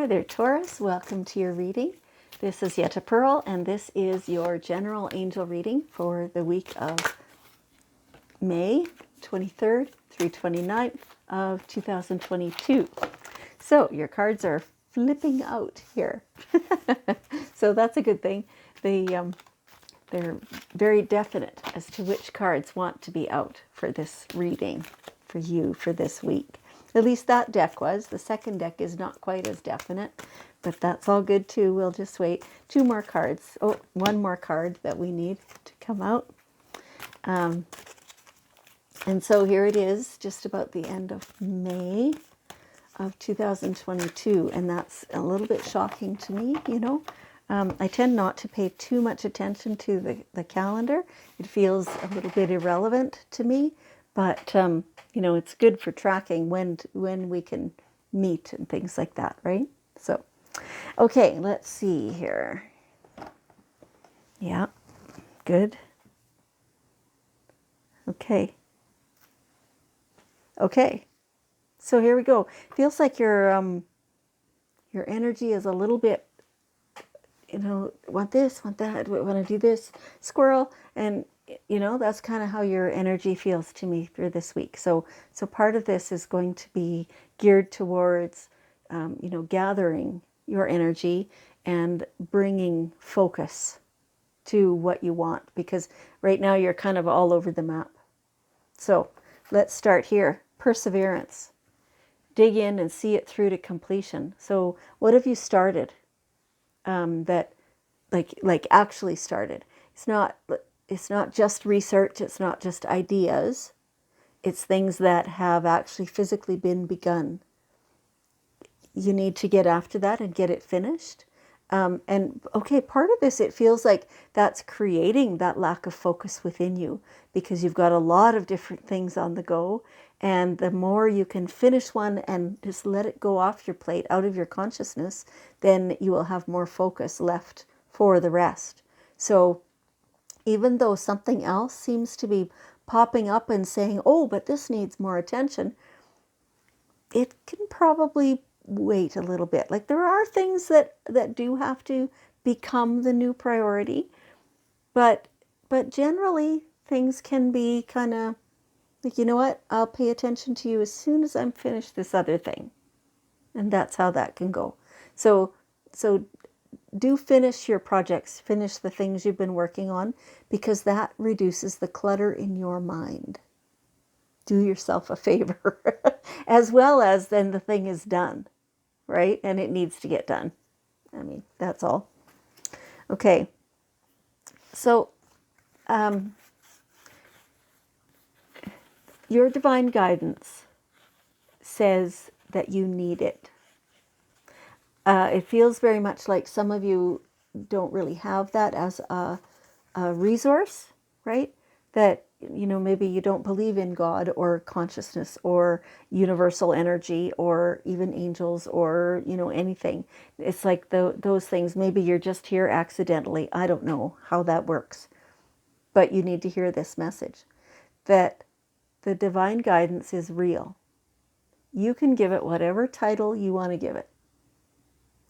Hi there, Taurus. Welcome to your reading. This is Yetta Pearl, and this is your general angel reading for the week of May 23rd through 29th of 2022. So your cards are flipping out here. So that's a good thing. They're very definite as to which cards want to be out for this reading for you for this week. At least that deck was. The second deck is not quite as definite, but that's all good too. We'll just wait. Two more cards. Oh, one more card that we need to come out. And so here it is, just about the end of May of 2022. And that's a little bit shocking to me, you know. I tend not to pay too much attention to the calendar. It feels a little bit irrelevant to me. But, you know, it's good for tracking when we can meet and things like that, right? So, okay, let's see here. Yeah, good. Okay. Okay. So here we go. Feels like your energy is a little bit, you know, want this, want that, want to do this, squirrel, and you know, that's kind of how your energy feels to me through this week. So part of this is going to be geared towards, you know, gathering your energy and bringing focus to what you want, because right now you're kind of all over the map. So let's start here. Perseverance. Dig in and see it through to completion. So what have you started that like actually started? It's not just research, it's not just ideas. It's things that have actually physically been begun. You need to get after that and get it finished. And okay, part of this, it feels like that's creating that lack of focus within you because you've got a lot of different things on the go. And the more you can finish one and just let it go off your plate, out of your consciousness, then you will have more focus left for the rest. So even though something else seems to be popping up and saying, oh, but this needs more attention, it can probably wait a little bit. Like there are things that do have to become the new priority, but generally things can be kind of like, you know what, I'll pay attention to you as soon as I'm finished this other thing. And that's how that can go. So do finish your projects, finish the things you've been working on, because that reduces the clutter in your mind. Do yourself a favor, as well as then the thing is done, right? And it needs to get done. I mean, that's all. Okay. So, your divine guidance says that you need it. It feels very much like some of you don't really have that as a resource, right? That, you know, maybe you don't believe in God or consciousness or universal energy or even angels or, you know, anything. It's like those things, maybe you're just here accidentally. I don't know how that works. But you need to hear this message, that the divine guidance is real. You can give it whatever title you want to give it.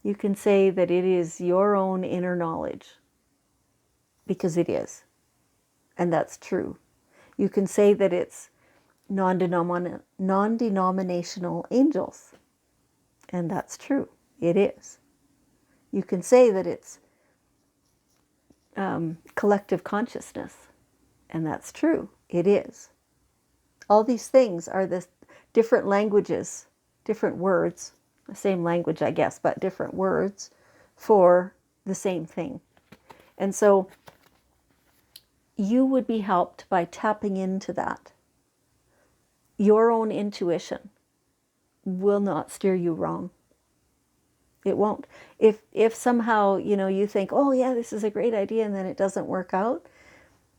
You can say that it is your own inner knowledge, because it is. And that's true. You can say that it's non-denominational angels, and that's true. It is. You can say that it's collective consciousness, and that's true. It is. All these things are the different languages, different words, the same language, I guess, but different words for the same thing. And so you would be helped by tapping into that. Your own intuition will not steer you wrong. It won't. If somehow, you know, you think, oh yeah, this is a great idea, and then it doesn't work out,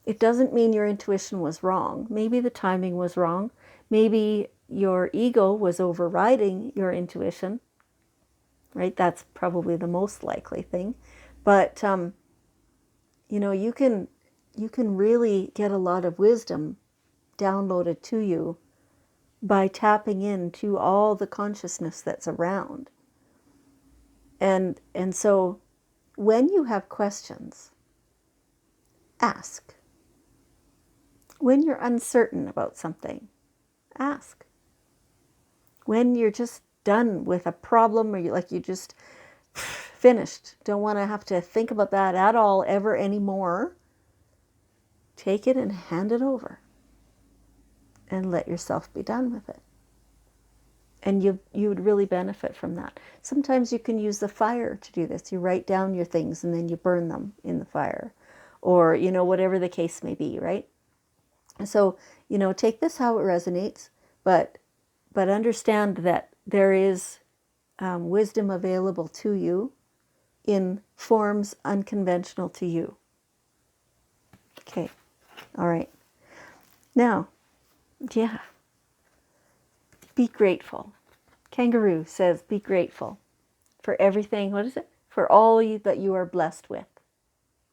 it doesn't mean your intuition was wrong. Maybe the timing was wrong. Maybe your ego was overriding your intuition, right? That's probably the most likely thing. But, you know, you can really get a lot of wisdom downloaded to you by tapping into all the consciousness that's around. And so when you have questions, ask. When you're uncertain about something, ask. When you're just done with a problem, or you just finished, don't want to have to think about that at all ever anymore, take it and hand it over and let yourself be done with it. And you would really benefit from that. Sometimes you can use the fire to do this. You write down your things and then you burn them in the fire, or whatever the case may be, right? So take this how it resonates, but understand that there is wisdom available to you in forms unconventional to you. Okay, all right. Now, yeah, be grateful. Kangaroo says, be grateful for everything. What is it? For all that you are blessed with.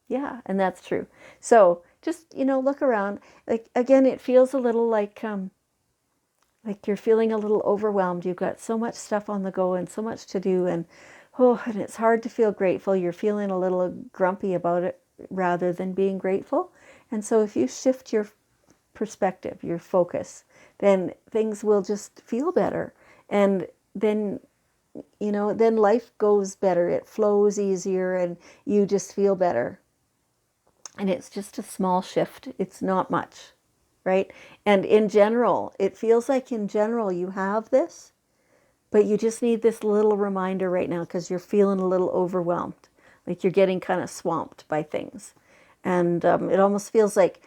Yeah, and that's true. So just, look around. Like, again, it feels a little like you're feeling a little overwhelmed. You've got so much stuff on the go and so much to do, and it's hard to feel grateful. You're feeling a little grumpy about it rather than being grateful. And so if you shift your perspective, your focus, then things will just feel better. And then then life goes better. It flows easier and you just feel better. And it's just a small shift. It's not much, right? And in general, it feels like in general you have this, but you just need this little reminder right now because you're feeling a little overwhelmed, like you're getting kind of swamped by things. And it almost feels like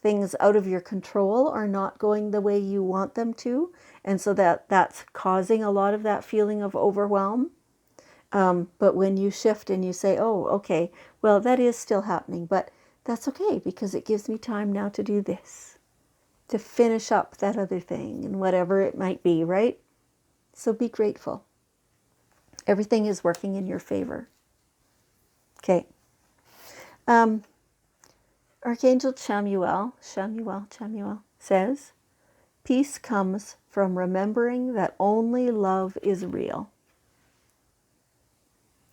things out of your control are not going the way you want them to. And so that's causing a lot of that feeling of overwhelm. But when you shift and you say, oh, okay, well, that is still happening, but that's okay because it gives me time now to do this, to finish up that other thing and whatever it might be, right? So be grateful. Everything is working in your favor. Okay. Archangel Chamuel says, peace comes from remembering that only love is real.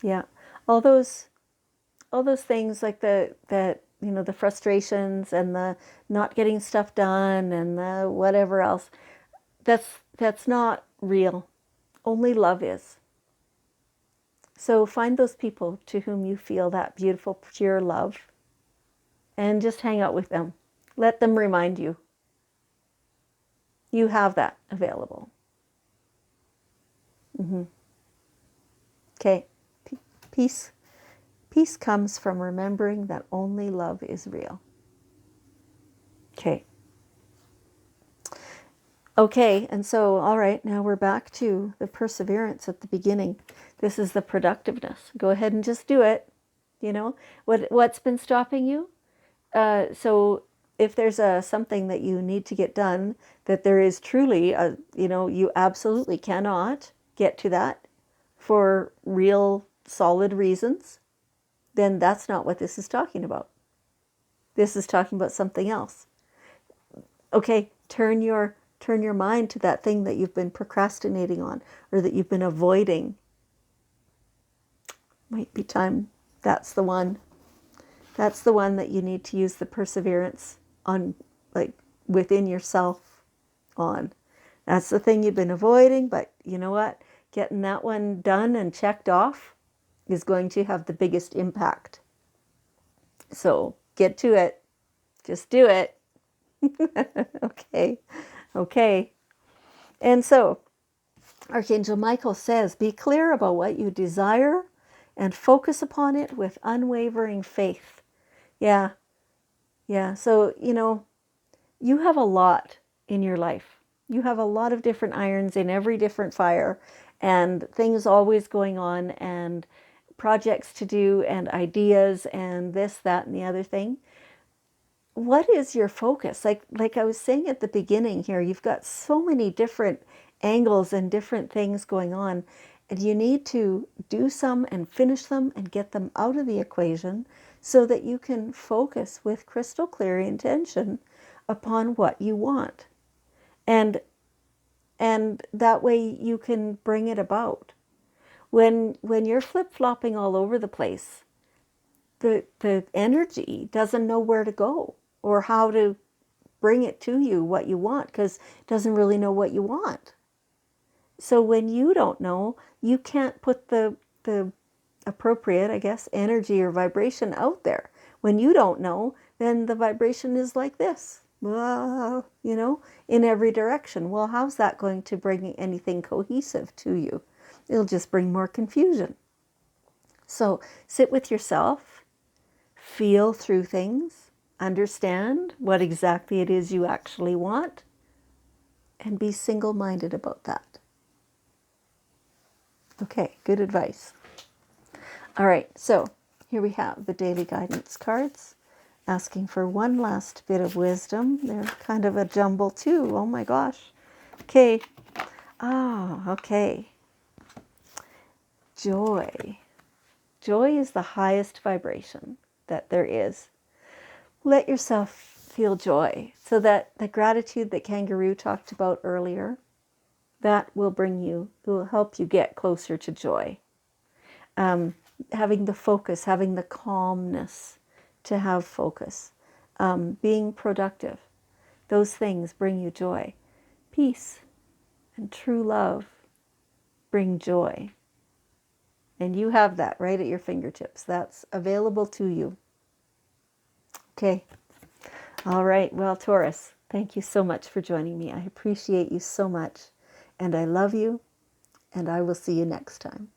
Yeah. All those things like the frustrations and the not getting stuff done and the whatever else, that's not real. Only love is. So find those people to whom you feel that beautiful, pure love and just hang out with them. Let them remind you. You have that available. Okay. Peace. Peace comes from remembering that only love is real. Okay. Okay, and so, all right, now we're back to the perseverance at the beginning. This is the productiveness. Go ahead and just do it. What's been stopping you? So if there's something that you need to get done, that there is truly, you absolutely cannot get to that for real solid reasons, then that's not what this is talking about. This is talking about something else. Okay, turn your mind to that thing that you've been procrastinating on or that you've been avoiding. Might be time. That's the one. That's the one that you need to use the perseverance on, like within yourself on. That's the thing you've been avoiding, but you know what? Getting that one done and checked off is going to have the biggest impact. So get to it. Just do it. Okay. And so Archangel Michael says, be clear about what you desire and focus upon it with unwavering faith. Yeah. So, you have a lot in your life. You have a lot of different irons in every different fire and things always going on and projects to do and ideas and this, that, and the other thing. What is your focus? Like I was saying at the beginning here, you've got so many different angles and different things going on, and you need to do some and finish them and get them out of the equation so that you can focus with crystal clear intention upon what you want. And that way you can bring it about. When you're flip-flopping all over the place, the energy doesn't know where to go or how to bring it to you what you want, because it doesn't really know what you want. So when you don't know, you can't put the appropriate, I guess, energy or vibration out there. When you don't know, then the vibration is like this, you know, in every direction. Well, how's that going to bring anything cohesive to you? It'll just bring more confusion. So sit with yourself, feel through things, understand what exactly it is you actually want, and be single-minded about that. Okay, good advice. All right, so here we have the daily guidance cards, asking for one last bit of wisdom. They're kind of a jumble too. Oh my gosh. Okay. Oh, okay. Joy. Joy is the highest vibration that there is. Let yourself feel joy. So that the gratitude that Kangaroo talked about earlier, that will help you get closer to joy. Having the focus, having the calmness to have focus, being productive, those things bring you joy. Peace and true love bring joy. And you have that right at your fingertips. That's available to you. Okay. All right. Well, Taurus, thank you so much for joining me. I appreciate you so much. And I love you. And I will see you next time.